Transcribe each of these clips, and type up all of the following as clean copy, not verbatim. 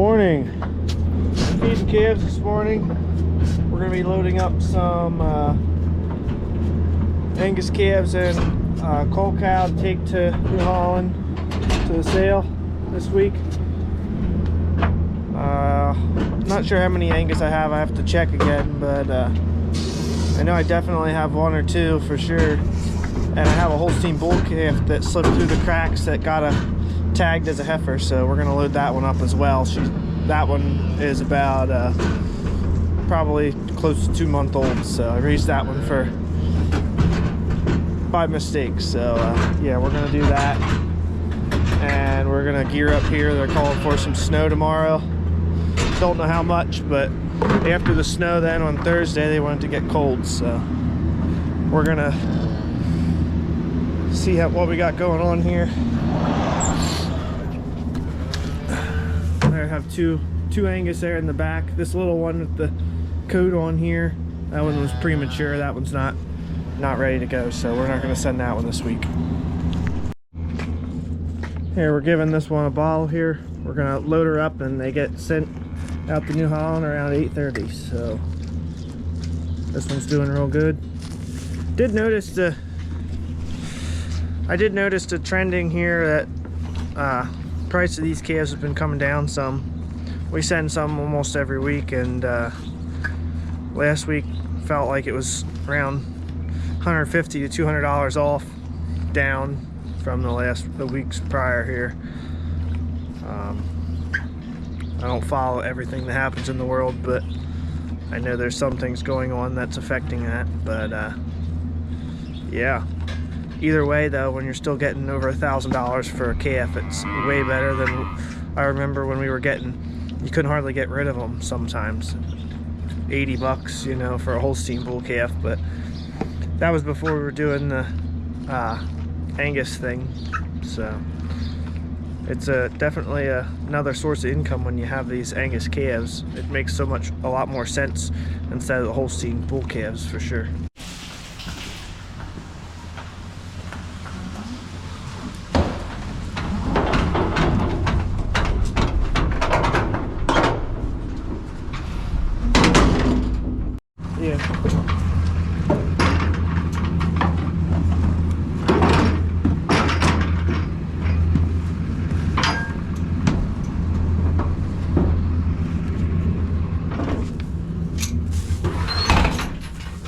Morning. Feeding calves this morning. We're going to be loading up some Angus calves and cull cow to take to New Holland to the sale this week. Not sure how many Angus I have to check again, but I know I definitely have one or two for sure. And I have a Holstein bull calf that slipped through the cracks that got tagged as a heifer, so we're gonna load that one up as well. That one is about probably close to 2-month old, so I raised that one by mistake. So yeah, we're gonna do that, and we're gonna gear up here. They're calling for some snow tomorrow. Don't know how much, but after the snow then on Thursday they wanted to get cold, so we're gonna see what we got going on here. I have two Angus there in the back. This little one with the coat on here, that one was premature. That one's not ready to go, so we're not going to send that one this week. Here, we're giving this one a bottle here. We're going to load her up, and they get sent out to New Holland around 8:30. So this one's doing real good. I did notice the trending here that price of these calves has been coming down some. We send some almost every week, and last week felt like it was around $150 to $200 off down from the weeks prior here. I don't follow everything that happens in the world, but I know there's some things going on that's affecting that. But yeah, either way though, when you're still getting over $1,000 for a calf, it's way better than I remember when we were getting. You couldn't hardly get rid of them sometimes. 80 bucks, you know, for a Holstein bull calf. But that was before we were doing the Angus thing. So it's definitely another source of income when you have these Angus calves. It makes a lot more sense instead of the Holstein bull calves for sure. Yeah.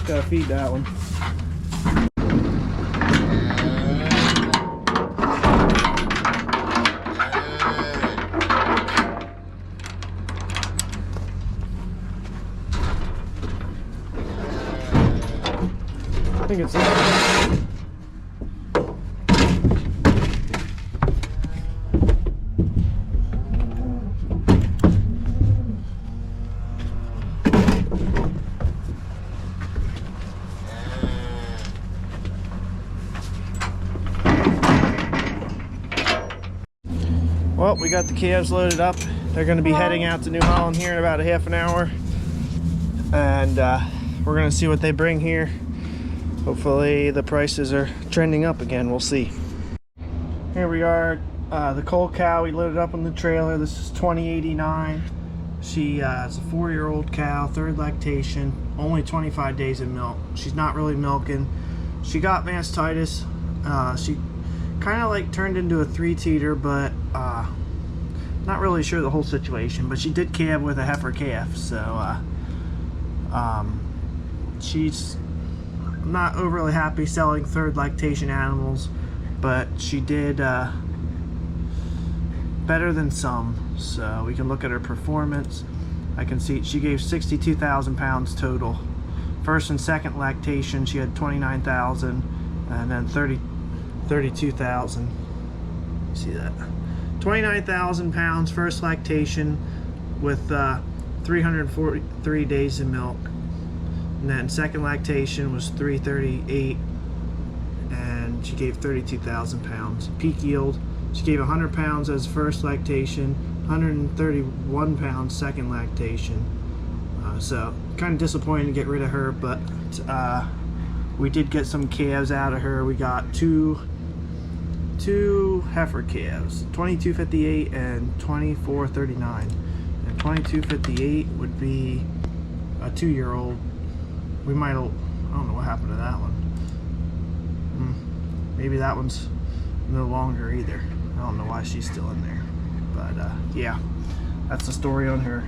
Gotta feed that one. I think it's this. Well, we got the calves loaded up. They're going to be heading out to New Holland here in about a half an hour, and we're going to see what they bring here. Hopefully the prices are trending up again. We'll see. Here we are, the cull cow we loaded up on the trailer. This is 2089. She is a 4-year-old cow, 3rd lactation, only 25 days of milk. She's not really milking. She got mastitis. She kind of like turned into a 3-teater, but not really sure the whole situation. But she did calve with a heifer calf, so she's not overly happy selling 3rd lactation animals, but she did better than some. So we can look at her performance. I can see she gave 62,000 pounds total. 1st and 2nd lactation she had 29,000, and then 32,000. See that? 29,000 pounds 1st lactation with 343 days of milk. And then 2nd lactation was 338, and she gave 32,000 pounds. Peak yield, she gave 100 pounds as 1st lactation, 131 pounds 2nd lactation. So kind of disappointed to get rid of her, but we did get some calves out of her. We got two heifer calves, 2258 and 2439. 2258 would be a 2-year-old. We might, I don't know what happened to that one. Maybe that one's no longer either. I don't know why she's still in there. But yeah, that's the story on her.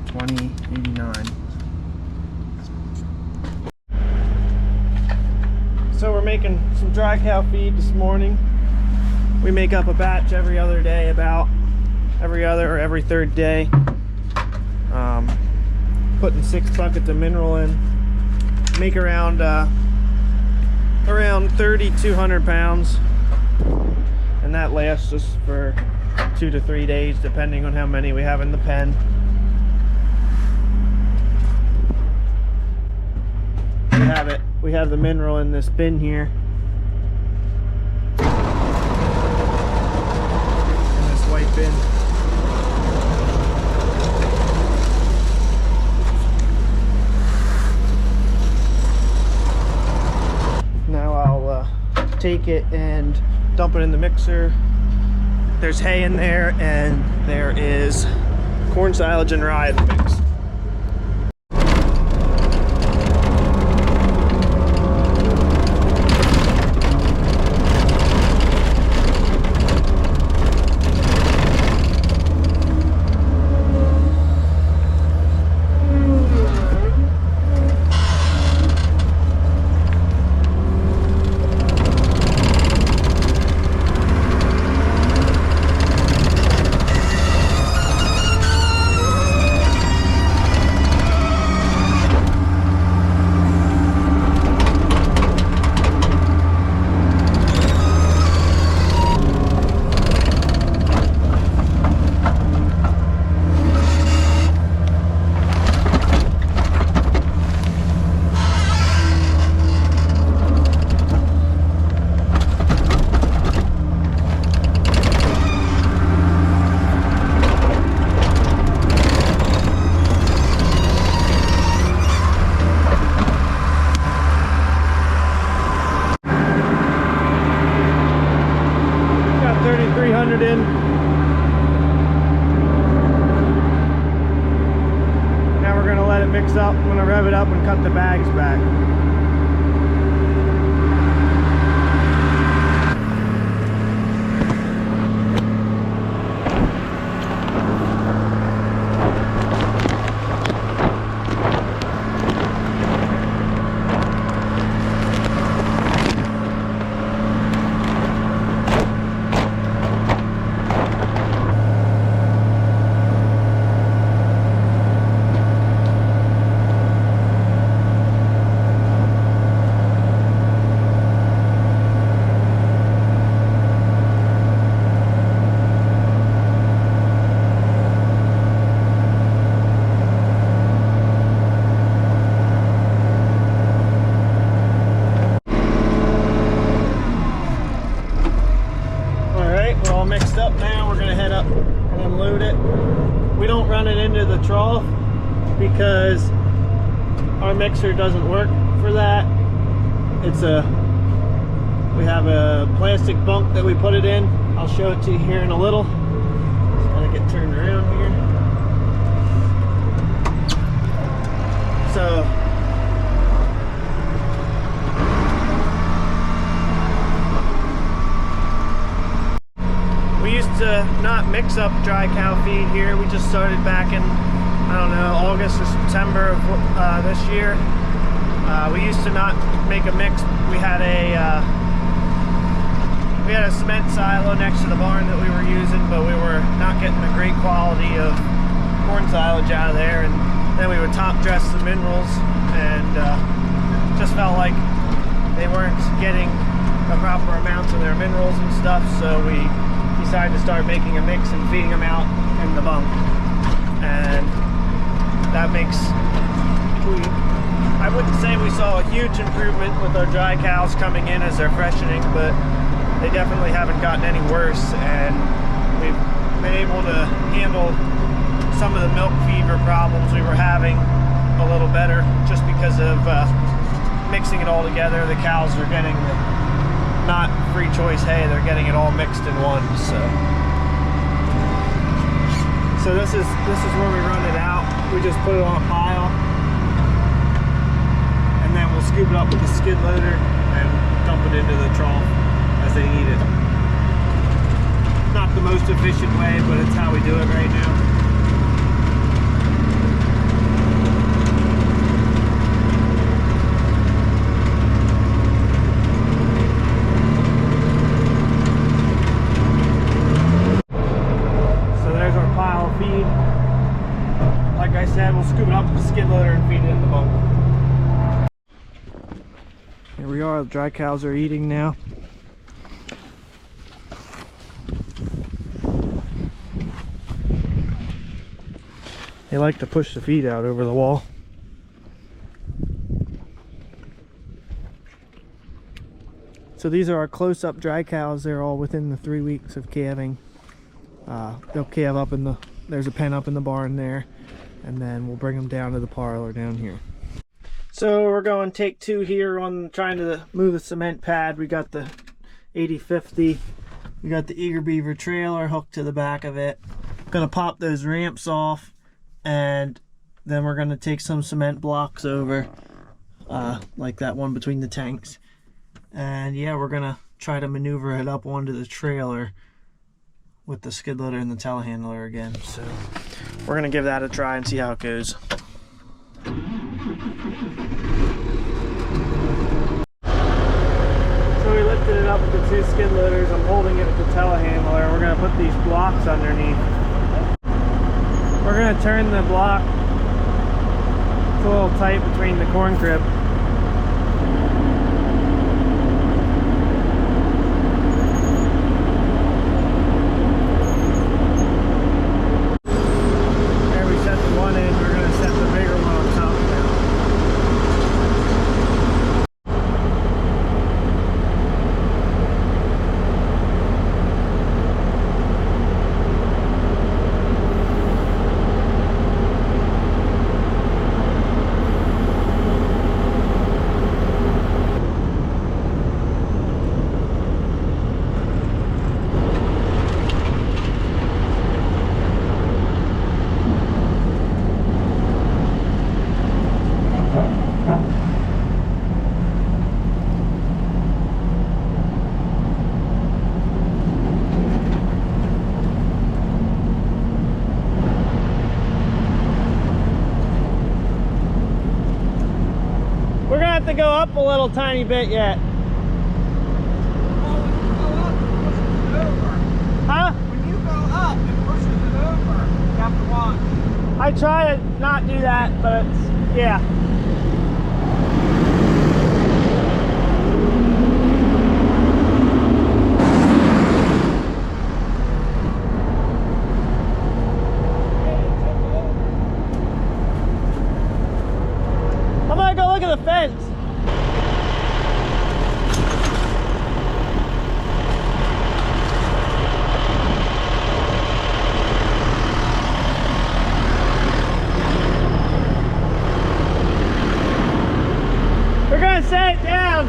2089. So we're making some dry cow feed this morning. We make up a batch every other day, about every other or every third day. Putting 6 buckets of mineral in. Make around 3,200 pounds, and that lasts us for 2 to 3 days, depending on how many we have in the pen. We have the mineral in this bin here. In this white bin. Now I'll take it and dump it in the mixer. There's hay in there, and there is corn silage and rye in the mix. In. Now we're gonna let it mix up. I'm gonna rev it up and cut the bags back. Mixed up now. We're gonna head up and unload it. We don't run it into the trough because our mixer doesn't work for that. We have a plastic bunk that we put it in. I'll show it to you here in a little. Just gotta get turned around here. So we used to not mix up dry cow feed here. We just started back in, I don't know, August or September of this year. We used to not make a mix. We had a cement silo next to the barn that we were using, but we were not getting a great quality of corn silage out of there. And then we would top dress the minerals, and just felt like they weren't getting the proper amounts of their minerals and stuff. So we decided to start making a mix and feeding them out in the bunk, and that makes, I wouldn't say we saw a huge improvement with our dry cows coming in as they're freshening, but they definitely haven't gotten any worse, and we've been able to handle some of the milk fever problems we were having a little better just because of mixing it all together. The cows are getting not free choice hay, they're getting it all mixed in one. So So this is where we run it out. We just put it on a pile, and then we'll scoop it up with the skid loader and dump it into the trough as they need it. Not the most efficient way, but it's how we do it right now. Like I said, we'll scoop it up with the skid loader and feed it in the bowl. Here we are, the dry cows are eating now. They like to push the feed out over the wall. So these are our close-up dry cows. They're all within the 3 weeks of calving. They'll calve up in the, there's a pen up in the barn there, and then we'll bring them down to the parlor down here. So we're going take 2 here on trying to move the cement pad. We got the 8050, we got the Eager Beaver trailer hooked to the back of it. Gonna pop those ramps off, and then we're gonna take some cement blocks over, like that one between the tanks. And yeah, we're gonna try to maneuver it up onto the trailer with the skid loader and the telehandler again. So we're gonna give that a try and see how it goes. So we lifted it up with the 2 skid loaders. I'm holding it with the telehandler. We're gonna put these blocks underneath. We're gonna turn the block. It's a little tight between the corn crib. To go up a little tiny bit yet. Huh? When you go up, it pushes it over. You have to watch. I try to not do that, but it's, yeah. I'm gonna go look at the fence. We're gonna set it down.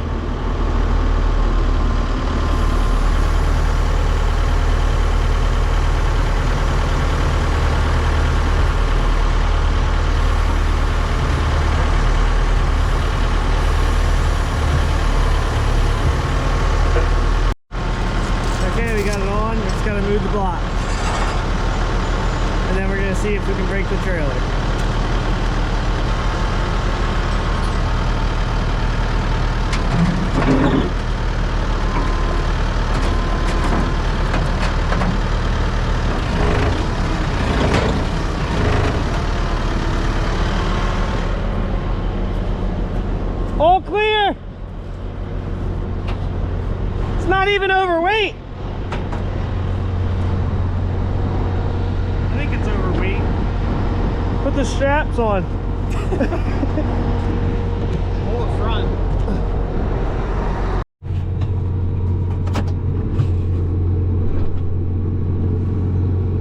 Okay, we got it on. We're just gonna move the block. And then we're gonna see if we can break the trailer. All clear. It's not even overweight. I think it's overweight. Put the straps on. Pull it front.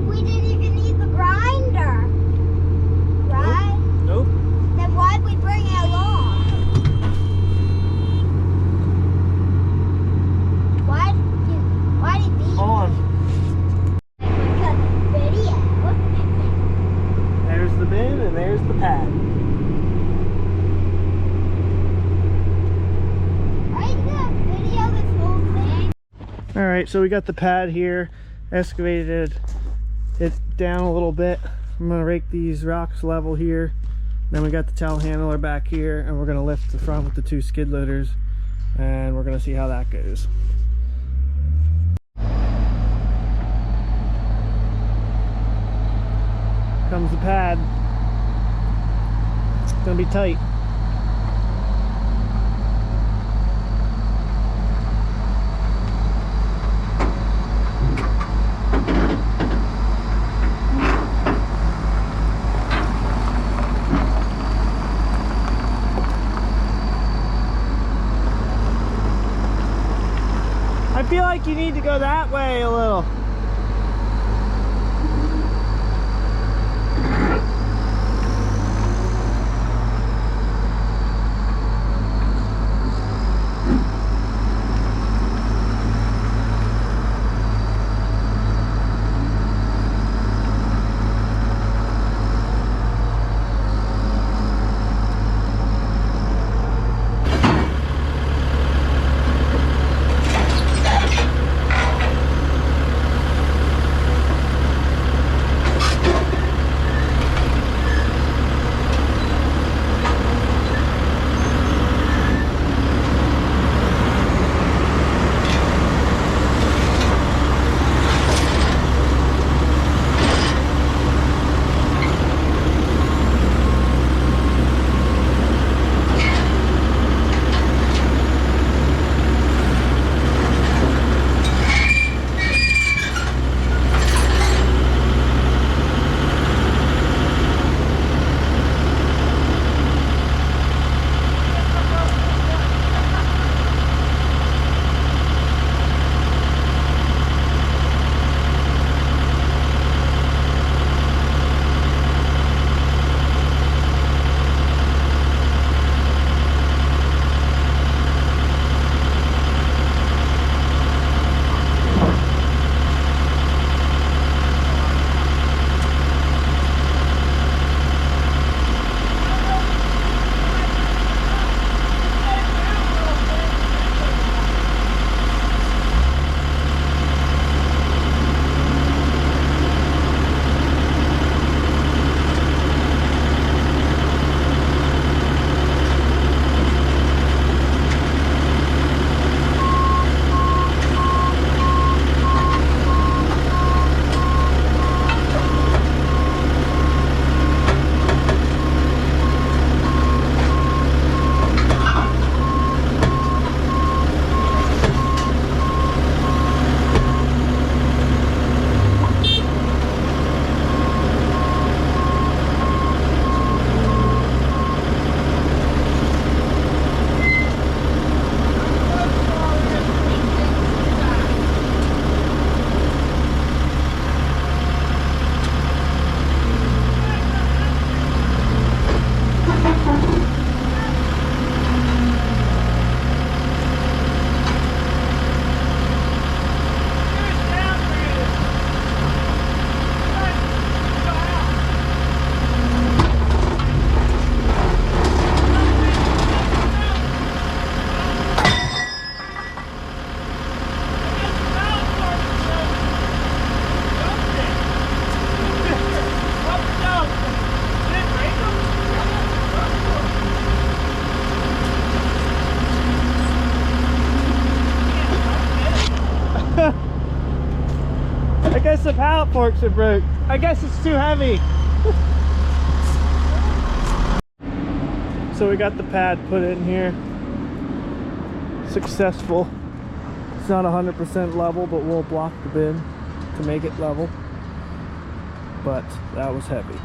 We didn't even need the grinder, right? Nope. Then why'd we bring it along? Why'd he be On. because video? right, so we got the pad here, excavated it down a little bit. I'm gonna rake these rocks level here. Then we got the telehandler back here, and we're gonna lift the front with the 2 skid loaders, and we're gonna see how that goes. Comes the pad. It's gonna be tight. I feel like you need to go that way a little. I guess the pallet forks are broke. I guess it's too heavy. So we got the pad put in here. Successful. It's not 100% level, but we'll block the bin to make it level. But that was heavy.